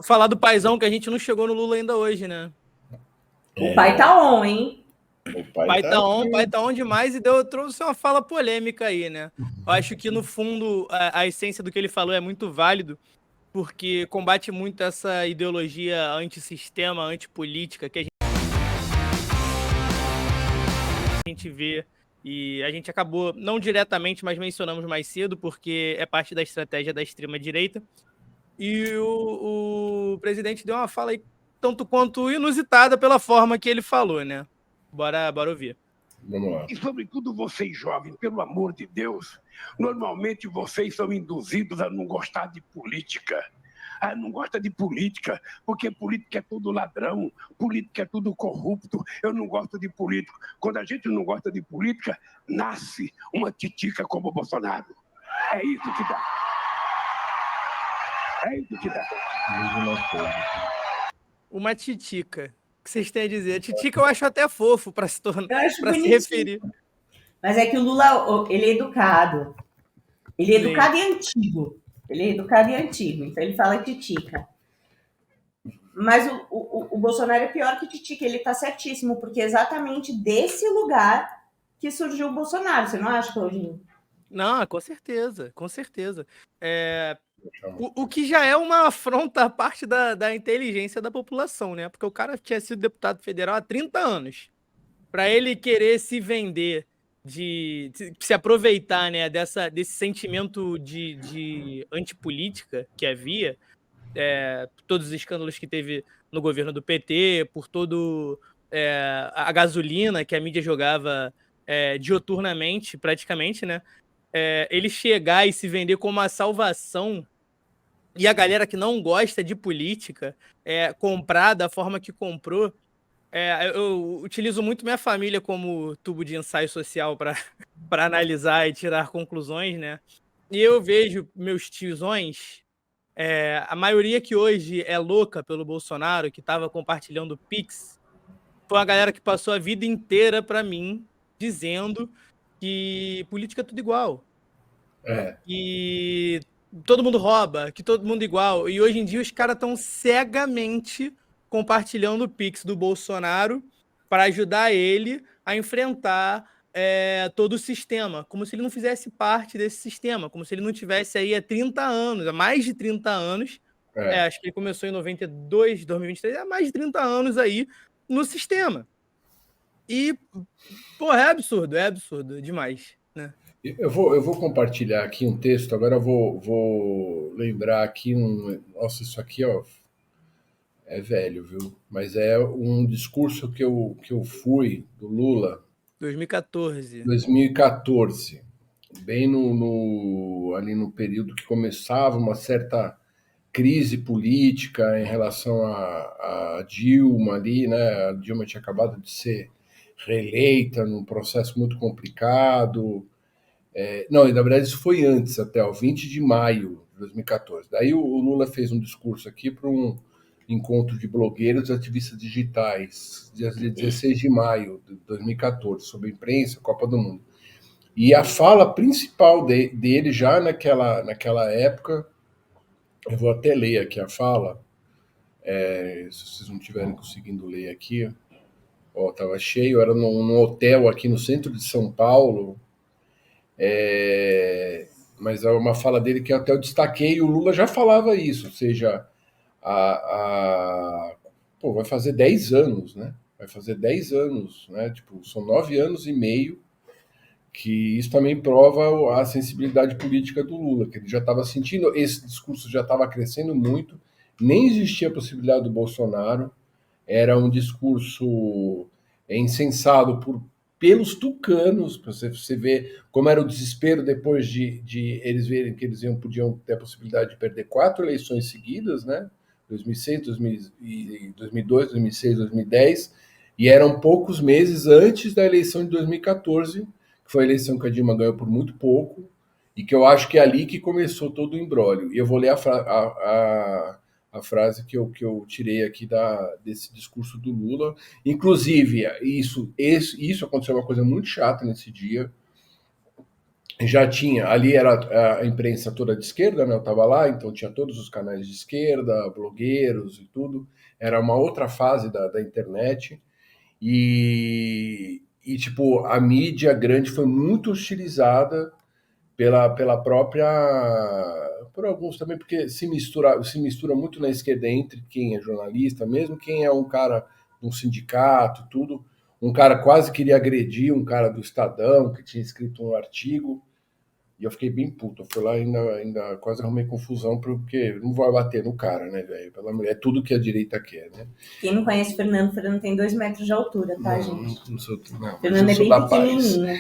Falar do paizão, que a gente não chegou no Lula ainda hoje, né? O pai tá on, hein? O pai Pai tá on demais e trouxe uma fala polêmica aí, né? Eu acho que, no fundo, a essência do que ele falou é muito válido, porque combate muito essa ideologia antissistema, antipolítica que a gente vê. E a gente acabou, não diretamente, mas mencionamos mais cedo, porque é parte da estratégia da extrema-direita. E o presidente deu uma fala aí tanto quanto inusitada pela forma que ele falou, né? Bora ouvir. Vamos lá. E, sobretudo, vocês jovens, pelo amor de Deus, normalmente vocês são induzidos a não gostar de política. Não gosta de política, porque política é tudo ladrão, política é tudo corrupto. Eu não gosto de político. Quando a gente não gosta de política, nasce uma titica como o Bolsonaro. É isso que dá. É isso que dá. Uma titica. O que vocês têm a dizer? Titica eu acho até fofo para se tornar, para se referir. Mas é que o Lula, ele é educado. Ele é educado e antigo. Ele é educado e antigo, então ele fala titica. Mas o Bolsonaro é pior que titica, ele tá certíssimo, porque é exatamente desse lugar que surgiu o Bolsonaro. Você não acha, Claudinho? Não, com certeza, com certeza. O que já é uma afronta à parte da inteligência da população, né? Porque o cara tinha sido deputado federal há 30 anos. Para ele querer se vender, de se aproveitar, né, desse sentimento de antipolítica que havia, todos os escândalos que teve no governo do PT, por todo a gasolina que a mídia jogava dioturnamente, praticamente, né? Ele chegar e se vender como a salvação, e a galera que não gosta de política comprar da forma que comprou. Eu utilizo muito minha família como tubo de ensaio social para analisar e tirar conclusões, né? E eu vejo meus tiozões, a maioria que hoje é louca pelo Bolsonaro, que estava compartilhando Pix, foi uma galera que passou a vida inteira para mim dizendo que política é tudo igual. Que todo mundo rouba, que todo mundo é igual. E hoje em dia os caras estão cegamente compartilhando o Pix do Bolsonaro para ajudar ele a enfrentar todo o sistema, como se ele não fizesse parte desse sistema, como se ele não tivesse aí há 30 anos, há mais de 30 anos, acho que ele começou em 92, 2023, há mais de 30 anos aí no sistema. E, pô, é absurdo demais, né? Eu vou compartilhar aqui um texto, agora eu vou lembrar aqui Nossa, isso aqui, ó, é velho, viu? Mas é um discurso que eu fui do Lula 2014. 2014, bem ali no período que começava uma certa crise política em relação a Dilma ali, né? A Dilma tinha acabado de ser reeleita num processo muito complicado. Não, na verdade isso foi antes até, o 20 de maio de 2014. Daí o Lula fez um discurso aqui para um encontro de blogueiros e ativistas digitais, dia 16 de maio de 2014, sobre imprensa, Copa do Mundo. E a fala principal dele já naquela época, eu vou até ler aqui a fala, se vocês não estiverem conseguindo ler aqui, ó, estava cheio, era num hotel aqui no centro de São Paulo, mas é uma fala dele que até eu destaquei, e o Lula já falava isso, ou seja, vai fazer 10 anos, né? Vai fazer 10 anos, né? Tipo, são 9 anos e meio, que isso também prova a sensibilidade política do Lula, que ele já estava sentindo, esse discurso já estava crescendo muito, nem existia a possibilidade do Bolsonaro, era um discurso incensado pelos tucanos, para você ver como era o desespero depois de eles verem que eles podiam ter a possibilidade de perder 4 eleições seguidas, né? 2006, 2002, 2006, 2010, e eram poucos meses antes da eleição de 2014, que foi a eleição que a Dilma ganhou por muito pouco, e que eu acho que é ali que começou todo o imbróglio. E eu vou ler a frase que eu tirei aqui desse discurso do Lula. Inclusive, isso aconteceu uma coisa muito chata nesse dia. já tinha, ali era a imprensa toda de esquerda, né? Eu estava lá, então tinha todos os canais de esquerda, blogueiros e tudo. Era uma outra fase da internet. E, tipo, a mídia grande foi muito hostilizada pela própria. Por alguns também, porque se mistura muito na esquerda entre quem é jornalista, mesmo quem é um cara de um sindicato, tudo. Um cara quase queria agredir um cara do Estadão, que tinha escrito um artigo. E eu fiquei bem puto. Eu fui lá e ainda quase arrumei confusão, porque não vai bater no cara, né, velho? Pela mulher, é tudo que a direita quer, né? Quem não conhece o Fernando tem 2 metros de altura, tá, gente? Não sou, não, Fernando é bem pequenininho.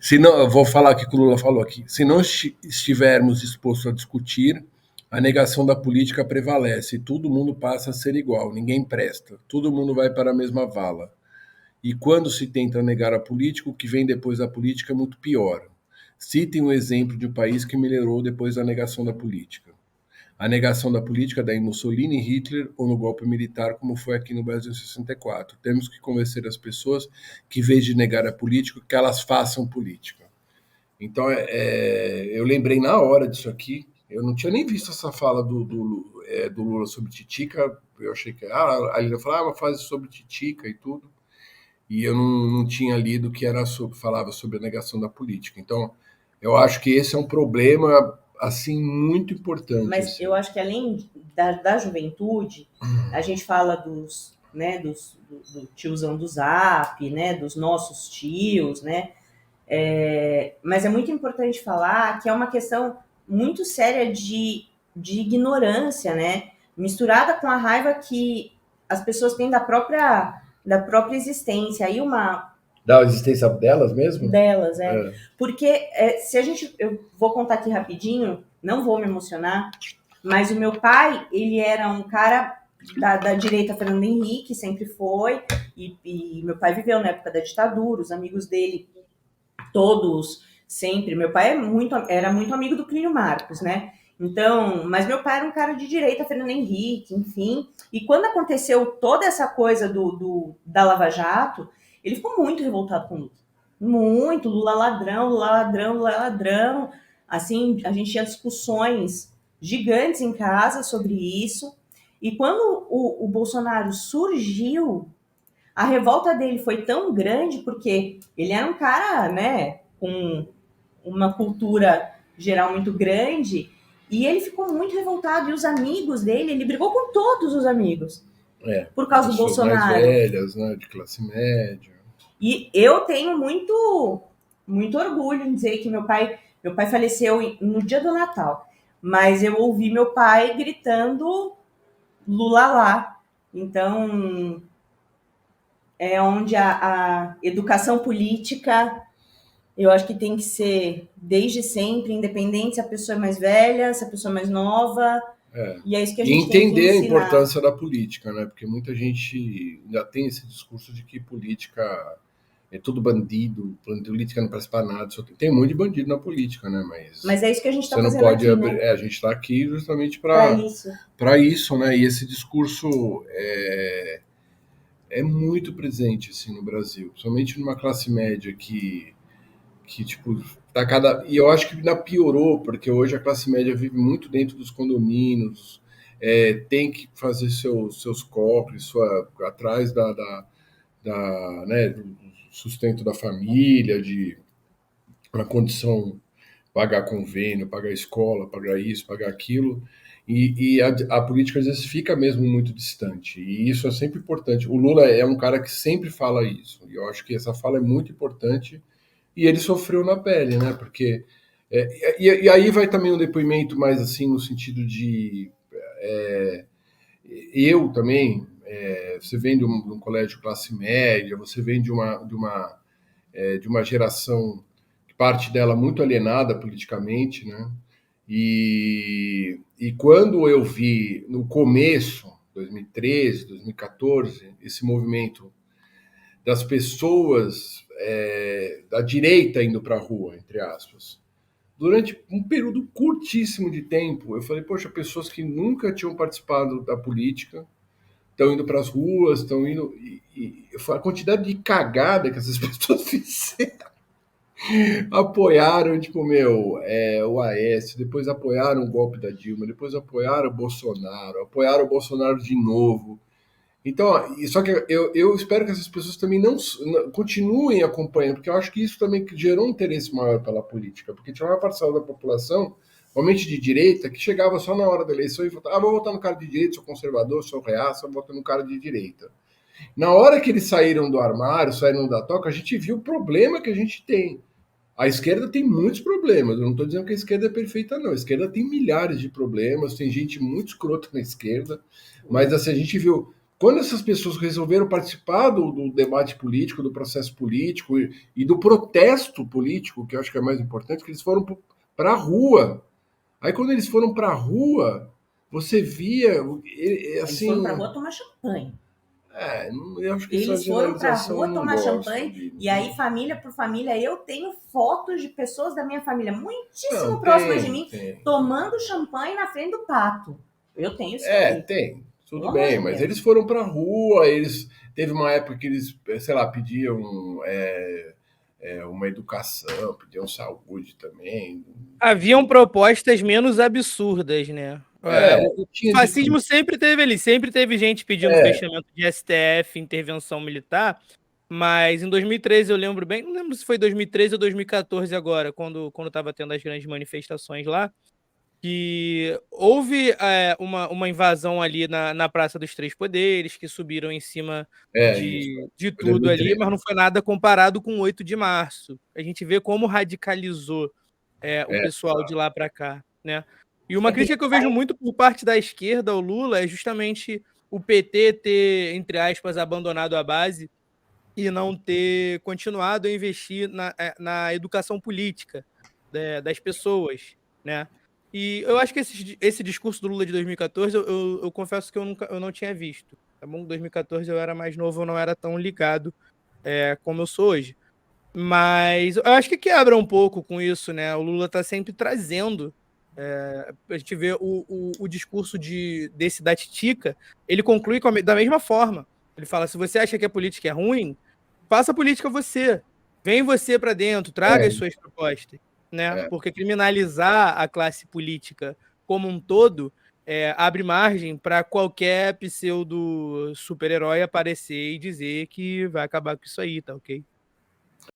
Se não, eu vou falar aqui que o Lula falou aqui. Se não estivermos dispostos a discutir, a negação da política prevalece e todo mundo passa a ser igual, ninguém presta, todo mundo vai para a mesma vala. E quando se tenta negar a política, o que vem depois da política é muito pior. Citem um exemplo de um país que melhorou depois da negação da política. A negação da política dá em Mussolini, Hitler ou no golpe militar, como foi aqui no Brasil em 64. Temos que convencer as pessoas que, em vez de negar a política, que elas façam política. Então, eu lembrei na hora disso aqui. Eu não tinha nem visto essa fala do Lula sobre Titica. Eu achei que a Lina falava uma frase sobre Titica e tudo. E eu não tinha lido que falava sobre a negação da política. Então, eu acho que esse é um problema assim muito importante. Mas assim. eu acho que além da juventude, a gente fala dos, né, do tiozão do Zap, né, dos nossos tios, né? Mas é muito importante falar que é uma questão muito séria de ignorância, né? Misturada com a raiva que as pessoas têm da própria existência. Aí da existência delas mesmo? Delas, Porque se a gente. Eu vou contar aqui rapidinho, não vou me emocionar, mas o meu pai, ele era um cara da direita Fernando Henrique, sempre foi, e meu pai viveu na época da ditadura, os amigos dele, todos, sempre. Meu pai era muito amigo do Plínio Marcos, né? Então, mas meu pai era um cara de direita, Fernando Henrique, enfim. E quando aconteceu toda essa coisa da Lava Jato, ele ficou muito revoltado com o Lula. Muito, Lula ladrão, Lula ladrão, Lula ladrão. Assim, a gente tinha discussões gigantes em casa sobre isso. E quando o Bolsonaro surgiu, a revolta dele foi tão grande porque ele era um cara, né, com uma cultura geral muito grande, e ele ficou muito revoltado. E os amigos dele, ele brigou com todos os amigos por causa do Bolsonaro. Mais velhas, né, de classe média. E eu tenho muito orgulho em dizer que meu pai faleceu no dia do Natal, mas eu ouvi meu pai gritando Lula lá. Então, é onde a educação política, eu acho que tem que ser desde sempre, independente se a pessoa é mais velha, se a pessoa é mais nova. E é isso que a gente tem que ensinar. Entender a importância da política, né? Porque muita gente ainda tem esse discurso de que política é tudo bandido, política não presta para nada. Tem um monte de bandido na política, né? Mas é isso que a gente está fazendo aqui, né? A gente está aqui justamente para isso, né? E esse discurso é muito presente assim no Brasil, somente numa classe média que tipo tá e eu acho que ainda piorou, porque hoje a classe média vive muito dentro dos condomínios, tem que fazer seus cofres atrás né, do sustento da família, de uma condição, pagar convênio, pagar escola, pagar isso, pagar aquilo. E a política às vezes fica mesmo muito distante. E isso é sempre importante. O Lula é um cara que sempre fala isso. E eu acho que essa fala é muito importante. E ele sofreu na pele, né? Porque e aí vai também um depoimento mais assim no sentido de eu também. Você vem de um colégio classe média, você vem de uma geração, parte dela muito alienada politicamente, né? E quando eu vi no começo, 2013, 2014, esse movimento das pessoas da direita indo para a rua, entre aspas, durante um período curtíssimo de tempo, eu falei, poxa, pessoas que nunca tinham participado da política estão indo para as ruas, estão indo... a quantidade de cagada que essas pessoas fizeram. Apoiaram, tipo, o Aécio, depois apoiaram o golpe da Dilma, depois apoiaram o Bolsonaro de novo. Então, só que eu espero que essas pessoas também não continuem acompanhando, porque eu acho que isso também gerou um interesse maior pela política, porque tinha uma parcela da população, realmente de direita, que chegava só na hora da eleição e votava, vou votar no cara de direita, sou conservador, sou reaça, vou votar no cara de direita. Na hora que eles saíram do armário, saíram da toca, a gente viu o problema que a gente tem. A esquerda tem muitos problemas. Eu não estou dizendo que a esquerda é perfeita, não. A esquerda tem milhares de problemas, tem gente muito escrota na esquerda, mas assim, a gente viu. Quando essas pessoas resolveram participar do debate político, do processo político e do protesto político, que eu acho que é mais importante, que eles foram para a rua. Aí quando eles foram para a rua, você via Eles foram para a assim. rua tomar champanhe. Eu acho que Eles foram para a rua não tomar gosto champanhe, e aí, família por família, eu tenho fotos de pessoas da minha família muitíssimo Não, próximas de mim tem. tomando champanhe na frente do pato. Eu tenho isso aí. Tem. Tudo Pelo bem, amor de mas Deus. eles foram pra rua, teve uma época que eles, sei lá, pediam uma educação, pediam saúde também. Haviam propostas menos absurdas, né? O Tinha de tudo. fascismo sempre teve ali, sempre teve gente pedindo É, fechamento de STF, intervenção militar, mas em 2013 eu lembro bem, não lembro se foi 2013 ou 2014 agora, quando estava tendo as grandes manifestações lá, que houve uma invasão ali na Praça dos Três Poderes, que subiram em cima isso. de Foi tudo ali, 2013. mas não foi nada comparado com o 8 de março. A gente vê como radicalizou o pessoal de lá para cá, né? E uma crítica que eu vejo muito por parte da esquerda ao Lula é justamente o PT ter, entre aspas, abandonado a base e não ter continuado a investir na educação política das pessoas, né? E eu acho que esse discurso do Lula de 2014, eu confesso que eu não tinha visto. Tá bom? Em 2014 eu era mais novo, eu não era tão ligado como eu sou hoje. Mas eu acho que quebra um pouco com isso, né? O Lula está sempre trazendo. A gente vê o discurso desse da Titica, ele conclui da mesma forma. Ele fala: se você acha que a política é ruim, faça a política você. Vem você para dentro, traga É, as suas propostas. Né? é. Porque criminalizar a classe política como um todo abre margem para qualquer pseudo super-herói aparecer e dizer que vai acabar com isso aí, tá ok?